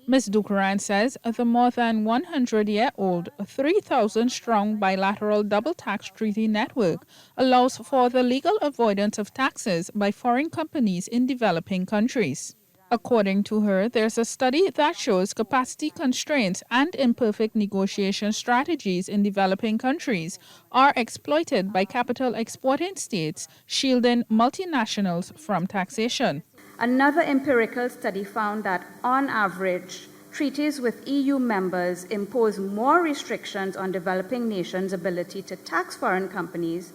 Ms. Bukhara says the more than 100-year-old, 3,000-strong bilateral double tax treaty network allows for the legal avoidance of taxes by foreign companies in developing countries. According to her, there's a study that shows capacity constraints and imperfect negotiation strategies in developing countries are exploited by capital exporting states, shielding multinationals from taxation. Another empirical study found that, on average, treaties with EU members impose more restrictions on developing nations' ability to tax foreign companies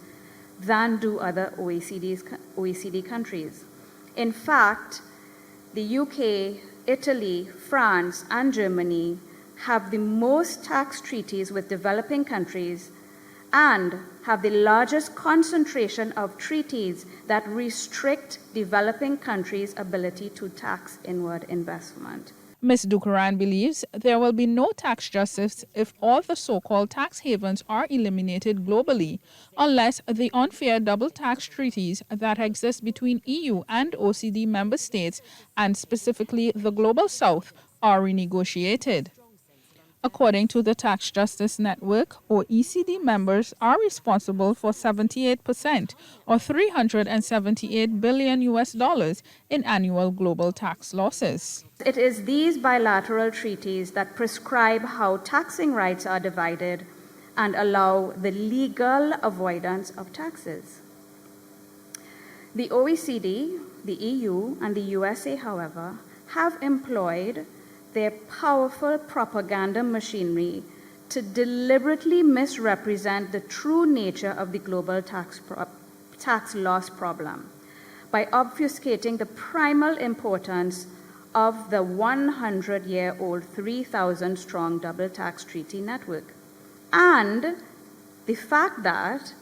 than do other OECD countries. In fact, the UK, Italy, France, and Germany have the most tax treaties with developing countries and have the largest concentration of treaties that restrict developing countries' ability to tax inward investment. Ms. Bukhara believes there will be no tax justice if all the so-called tax havens are eliminated globally, unless the unfair double tax treaties that exist between EU and OECD member states, and specifically the Global South, are renegotiated. According to the Tax Justice Network, OECD members are responsible for 78% or $378 billion in annual global tax losses. It is these bilateral treaties that prescribe how taxing rights are divided and allow the legal avoidance of taxes. The OECD, the EU, and the USA, however, have employed their powerful propaganda machinery to deliberately misrepresent the true nature of the global tax loss problem by obfuscating the primal importance of the 100-year-old 3,000-strong double tax treaty network and the fact that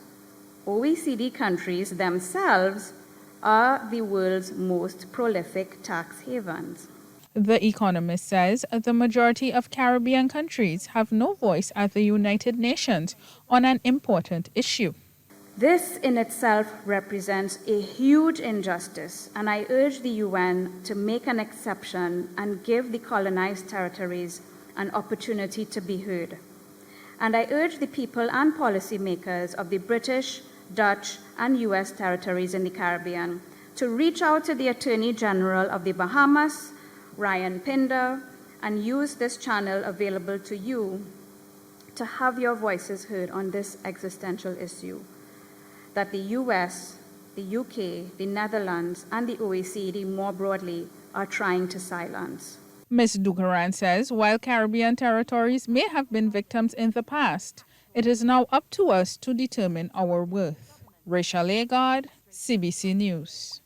OECD countries themselves are the world's most prolific tax havens. The economist says the majority of Caribbean countries have no voice at the United Nations on an important issue. This in itself represents a huge injustice, and I urge the UN to make an exception and give the colonized territories an opportunity to be heard. And I urge the people and policymakers of the British, Dutch, and US territories in the Caribbean to reach out to the Attorney General of the Bahamas, Ryan Pinder, and use this channel available to you to have your voices heard on this existential issue that the US, the UK, the Netherlands, and the OECD more broadly are trying to silence. Ms. Bukhara says while Caribbean territories may have been victims in the past, it is now up to us to determine our worth. Rachelle Agard, CBC News.